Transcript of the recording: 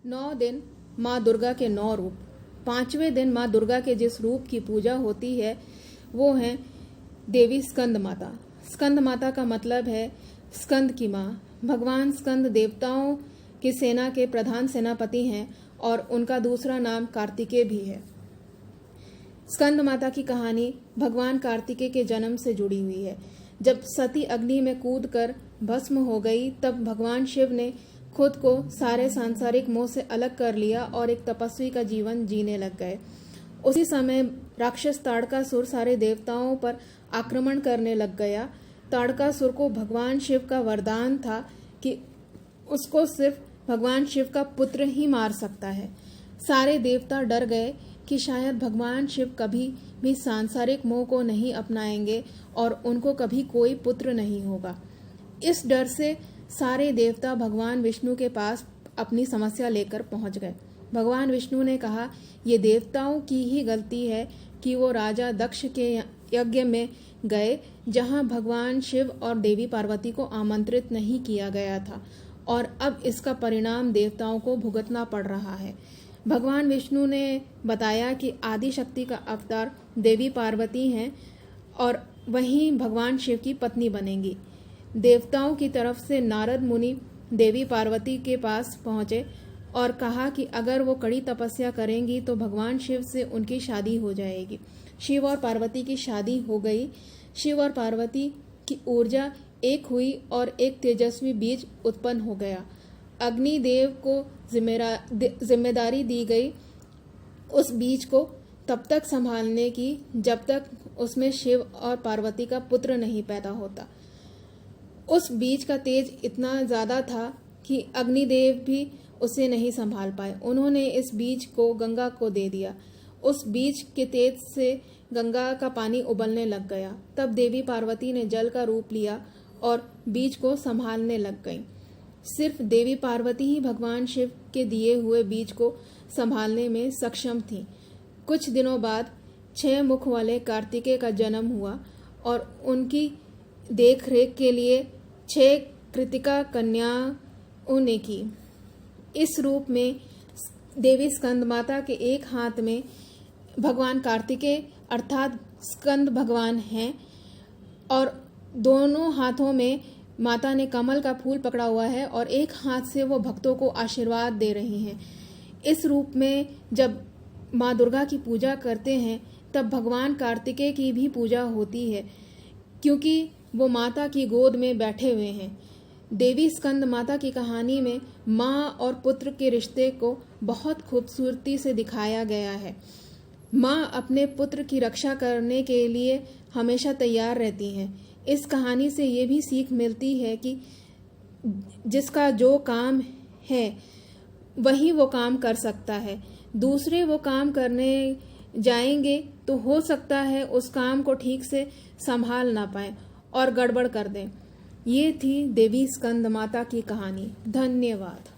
9 दिन माँ दुर्गा के 9 रूप। 5वें दिन माँ दुर्गा के जिस रूप की पूजा होती है वो है देवी स्कंद माता। स्कंद माता का मतलब है स्कंद की माँ। भगवान स्कंद देवताओं की सेना के प्रधान सेनापति हैं और उनका दूसरा नाम कार्तिकेय भी है। स्कंद माता की कहानी भगवान कार्तिकेय के जन्म से जुड़ी हुई है। जब सती अग्नि में कूदकर भस्म हो गई तब भगवान शिव ने खुद को सारे सांसारिक मोह से अलग कर लिया और एक तपस्वी का जीवन जीने लग गए। उसी समय राक्षस ताड़कासुर सारे देवताओं पर आक्रमण करने लग गया। ताड़कासुर को भगवान शिव का वरदान था कि उसको सिर्फ भगवान शिव का पुत्र ही मार सकता है। सारे देवता डर गए कि शायद भगवान शिव कभी भी सांसारिक मोह को नहीं अपनाएंगे और उनको कभी कोई पुत्र नहीं होगा। इस डर से सारे देवता भगवान विष्णु के पास अपनी समस्या लेकर पहुंच गए। भगवान विष्णु ने कहा, ये देवताओं की ही गलती है कि वो राजा दक्ष के यज्ञ में गए जहां भगवान शिव और देवी पार्वती को आमंत्रित नहीं किया गया था और अब इसका परिणाम देवताओं को भुगतना पड़ रहा है। भगवान विष्णु ने बताया कि आदि शक्ति का अवतार देवी पार्वती हैं और वहीं भगवान शिव की पत्नी बनेंगी। देवताओं की तरफ से नारद मुनि देवी पार्वती के पास पहुंचे और कहा कि अगर वो कड़ी तपस्या करेंगी तो भगवान शिव से उनकी शादी हो जाएगी। शिव और पार्वती की शादी हो गई। शिव और पार्वती की ऊर्जा एक हुई और एक तेजस्वी बीज उत्पन्न हो गया। अग्निदेव को जिम्मेदारी दी गई उस बीज को तब तक संभालने की जब तक उसमें शिव और पार्वती का पुत्र नहीं पैदा होता। उस बीज का तेज इतना ज्यादा था कि अग्निदेव भी उसे नहीं संभाल पाए। उन्होंने इस बीज को गंगा को दे दिया। उस बीज के तेज से गंगा का पानी उबलने लग गया। तब देवी पार्वती ने जल का रूप लिया और बीज को संभालने लग गईं। सिर्फ देवी पार्वती ही भगवान शिव के दिए हुए बीज को संभालने में सक्षम थीं। कुछ दिनों बाद 6 मुख वाले कार्तिकेय का जन्म हुआ और उनकी देखरेख के लिए 6 कृतिका कन्याओं ने की। इस रूप में देवी स्कंद माता के एक हाथ में भगवान कार्तिकेय अर्थात स्कंद भगवान हैं और दोनों हाथों में माता ने कमल का फूल पकड़ा हुआ है और एक हाथ से वो भक्तों को आशीर्वाद दे रही हैं। इस रूप में जब माँ दुर्गा की पूजा करते हैं तब भगवान कार्तिकेय की भी पूजा होती है क्योंकि वो माता की गोद में बैठे हुए हैं। देवी स्कंद माता की कहानी में माँ और पुत्र के रिश्ते को बहुत खूबसूरती से दिखाया गया है। माँ अपने पुत्र की रक्षा करने के लिए हमेशा तैयार रहती हैं। इस कहानी से ये भी सीख मिलती है कि जिसका जो काम है वही वो काम कर सकता है। दूसरे वो काम करने जाएंगे तो हो सकता है उस काम को ठीक से संभाल ना पाए और गड़बड़ कर दें। ये थी देवी स्कंद माता की कहानी। धन्यवाद।